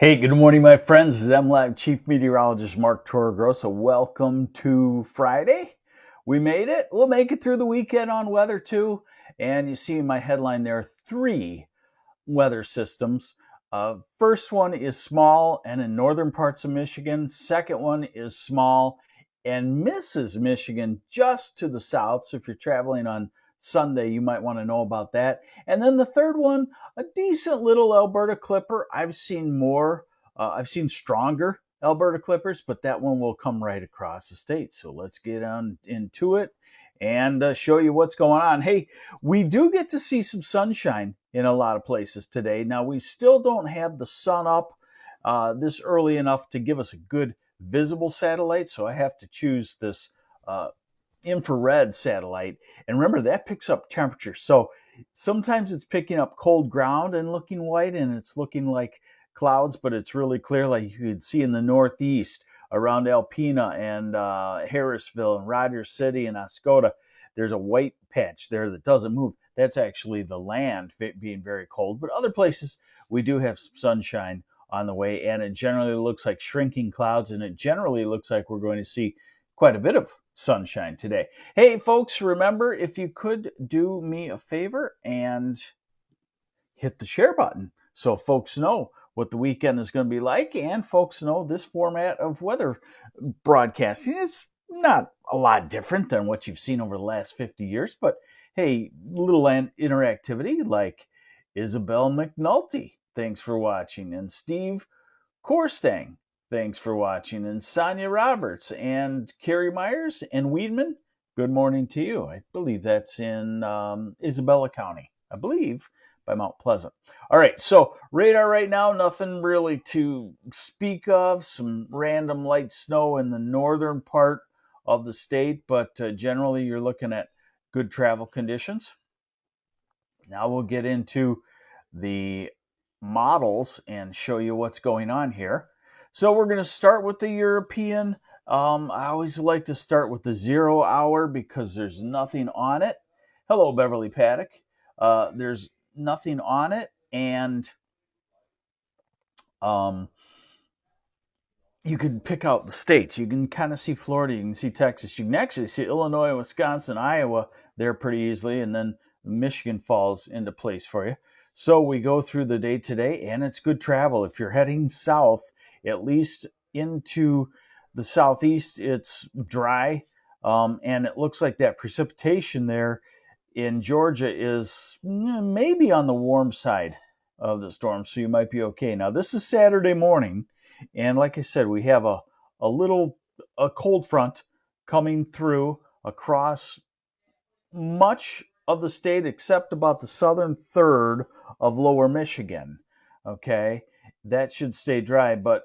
Hey, good morning, my friends. This is MLive Chief Meteorologist Mark Torregrossa. Welcome to Friday. We made it. We'll make it through the weekend on weather too. And you see in my headline there are three weather systems. First one is small and in northern parts of Michigan. Second one is small and misses Michigan just to the south. So if you're traveling on Sunday, you might want to know about that. And then the third one, a decent little Alberta clipper. I've seen more. I've seen stronger Alberta clippers, but that one will come right across the state. So let's get on into it and show you what's going on. Hey, we do get to see some sunshine in a lot of places today. Now, we still don't have the sun up this early enough to give us a good visible satellite, so I have to choose this infrared satellite. And remember, that picks up temperature. So sometimes it's picking up cold ground and looking white, and it's looking like clouds, but it's really clear, like you could see in the northeast around Alpena and Harrisville and Rogers City and Oscoda. There's a white patch there that doesn't move. That's actually the land being very cold. But other places, we do have some sunshine on the way, and it generally looks like shrinking clouds, and it generally looks like we're going to see quite a bit of sunshine today. Hey, folks, remember, if you could do me a favor and hit the share button so folks know what the weekend is going to be like, and folks know this format of weather broadcasting is not a lot different than what you've seen over the last 50 years, but hey, little interactivity like Isabel McNulty, thanks for watching, and Steve Korstang, thanks for watching, and Sonia Roberts, and Carrie Myers, and Weedman, good morning to you. I believe that's in Isabella County, I believe, by Mount Pleasant. All right, so radar right now, nothing really to speak of. Some random light snow in the northern part of the state, but generally you're looking at good travel conditions. Now we'll get into the models and show you what's going on here. So we're going to start with the European. I always like to start with the 0 hour because there's nothing on it. Hello, Beverly Paddock. There's nothing on it, and you can pick out the states. You can kind of see Florida, you can see Texas, you can actually see Illinois, Wisconsin, Iowa there pretty easily, and then Michigan falls into place for you. So we go through the day today, and it's good travel. If you're heading south, at least into the southeast, it's dry, and it looks like that precipitation there in Georgia is maybe on the warm side of the storm, so you might be okay. Now, this is Saturday morning, and like I said, we have a cold front coming through across much of the state except about the southern third of lower Michigan. Okay, that should stay dry, but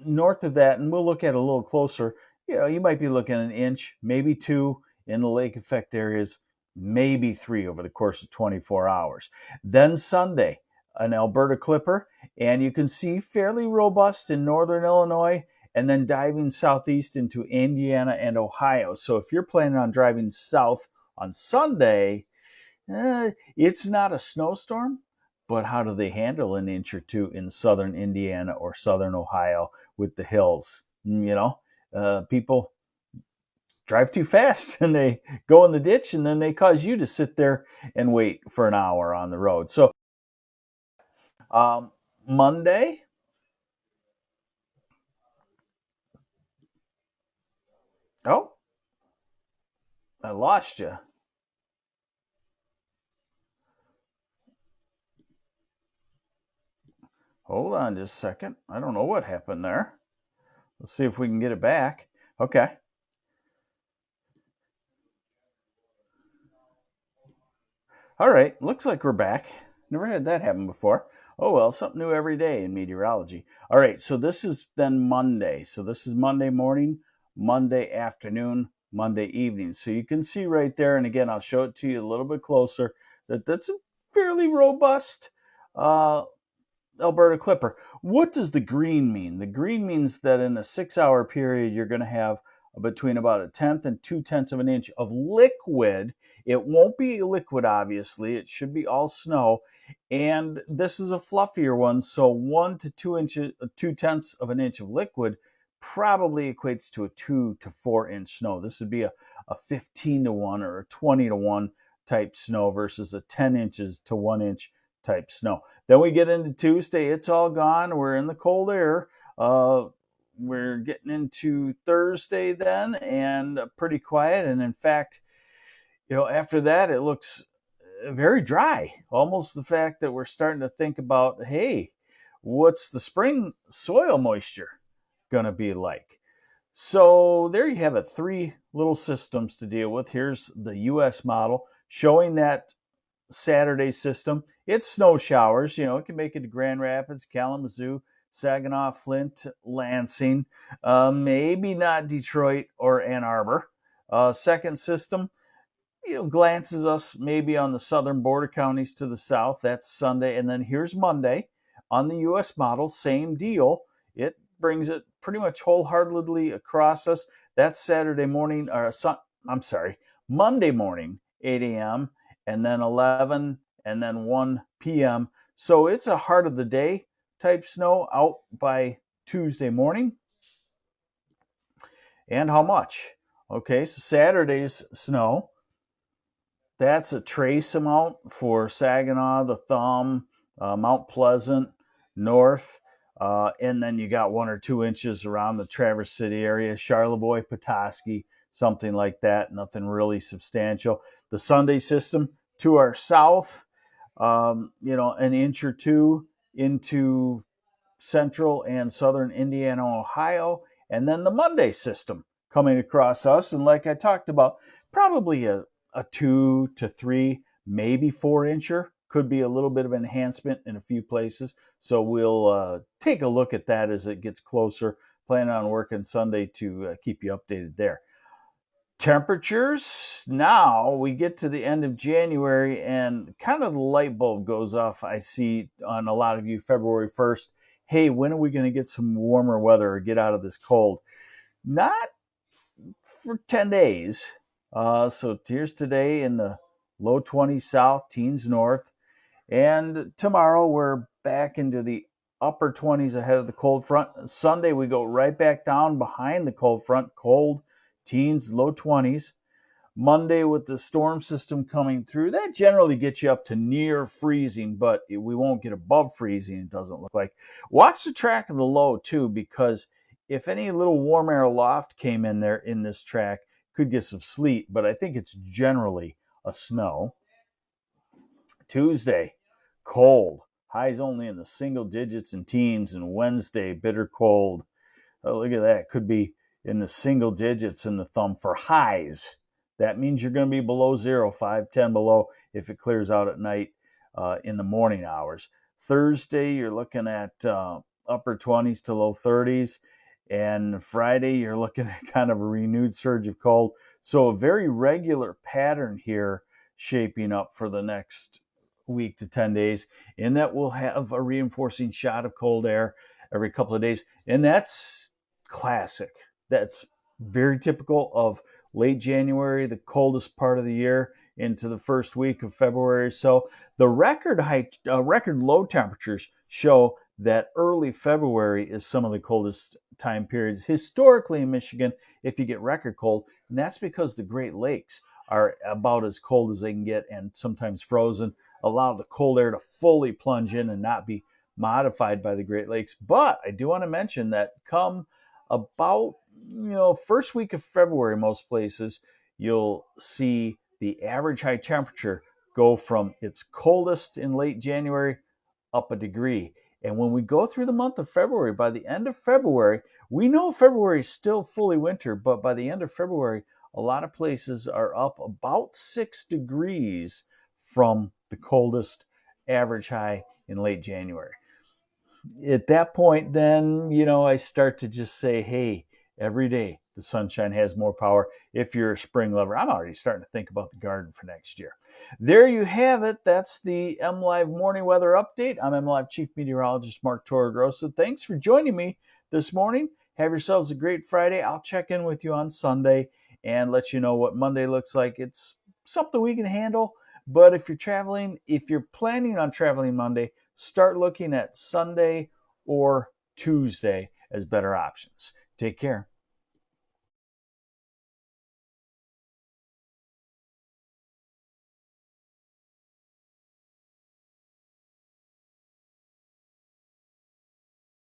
north of that, and we'll look at it a little closer, you might be looking at an inch, maybe two in the lake effect areas, maybe 3 over the course of 24 hours. Then Sunday, an Alberta clipper, and you can see fairly robust in northern Illinois, and then diving southeast into Indiana and Ohio. So if you're planning on driving south on Sunday, it's not a snowstorm, but how do they handle an inch or two in southern Indiana or southern Ohio with the hills? People drive too fast and they go in the ditch, and then they cause you to sit there and wait for an hour on the road. So Monday, oh, I lost you. Hold on just a second. I don't know what happened there. Let's see if we can get it back. Okay. All right, looks like we're back. Never had that happen before. Oh well, something new every day in meteorology. All right, so this is then Monday. So this is Monday morning, Monday afternoon, Monday evening. So you can see right there, and again, I'll show it to you a little bit closer, that's a fairly robust Alberta clipper. What does the green mean? The green means that in a 6-hour period, you're going to have between about 1/10 and 2/10 of an inch of liquid. It won't be liquid, obviously. It should be all snow. And this is a fluffier one, so 1 to 2 inches, 2/10 of an inch of liquid probably equates to a 2 to 4 inch snow. This would be a 15 to 1 or a 20 to 1 type snow versus a 10 inches to 1 inch type snow. Then we get into Tuesday, it's all gone. We're in the cold air. We're getting into Thursday then, and pretty quiet. And in fact, after that, it looks very dry. Almost the fact that we're starting to think about, hey, what's the spring soil moisture going to be like? So there you have it, 3 little systems to deal with. Here's the U.S. model showing that Saturday system. It's snow showers. It can make it to Grand Rapids, Kalamazoo, Saginaw, Flint, Lansing, maybe not Detroit or Ann Arbor. Second system, glances us maybe on the southern border counties to the south. That's Sunday. And then here's Monday on the U.S. model, same deal. It brings it pretty much wholeheartedly across us. That's Saturday morning, Monday morning, 8 a.m., and then 11, and then 1 p.m. So it's a heart of the day type snow out by Tuesday morning. And how much? Okay, so Saturday's snow, that's a trace amount for Saginaw, the Thumb, Mount Pleasant, North, and then you got 1 or 2 inches around the Traverse City area, Charlevoix, Petoskey, something like that. Nothing really substantial. The Sunday system to our south, an inch or 2 into central and southern Indiana, Ohio, and then the Monday system coming across us. And like I talked about, probably a 2 to 3, maybe 4 incher. Could be a little bit of enhancement in a few places. So we'll take a look at that as it gets closer. Planning on working Sunday to keep you updated there. Temperatures, now we get to the end of January and kind of the light bulb goes off, I see on a lot of you, February 1st. Hey, when are we going to get some warmer weather or get out of this cold? Not for 10 days. So here's today in the low 20s south, teens north. And tomorrow we're back into the upper 20s ahead of the cold front. Sunday we go right back down behind the cold front, cold, teens, low 20s. Monday with the storm system coming through, that generally gets you up to near freezing, but we won't get above freezing, it doesn't look like. Watch the track of the low too, because if any little warm air loft came in there in this track, could get some sleet, but I think it's generally a snow. Tuesday, cold. Highs only in the single digits and teens, and Wednesday, bitter cold. Oh, look at that. Could be in the single digits in the Thumb for highs. That means you're going to be below 0, 5, 10 below if it clears out at night in the morning hours. Thursday, you're looking at upper 20s to low 30s. And Friday, you're looking at kind of a renewed surge of cold. So a very regular pattern here shaping up for the next week to 10 days. And that we'll have a reinforcing shot of cold air every couple of days. And that's classic. That's very typical of late January, the coldest part of the year, into the first week of February. So the record low temperatures show that early February is some of the coldest time periods historically in Michigan if you get record cold. And that's because the Great Lakes are about as cold as they can get and sometimes frozen, allow the cold air to fully plunge in and not be modified by the Great Lakes. But I do want to mention that come about first week of February, most places, you'll see the average high temperature go from its coldest in late January up a degree. And when we go through the month of February, by the end of February, we know February is still fully winter, but by the end of February, a lot of places are up about 6 degrees from the coldest average high in late January. At that point, then, I start to just say, hey, every day the sunshine has more power. If you're a spring lover, I'm already starting to think about the garden for next year. There you have it. That's the MLive morning weather update. I'm MLive Chief Meteorologist Mark Torregrossa. Thanks for joining me this morning. Have yourselves a great Friday. I'll check in with you on Sunday and let you know what Monday looks like. It's something we can handle. But if you're planning on traveling Monday, start looking at Sunday or Tuesday as better options. Take care.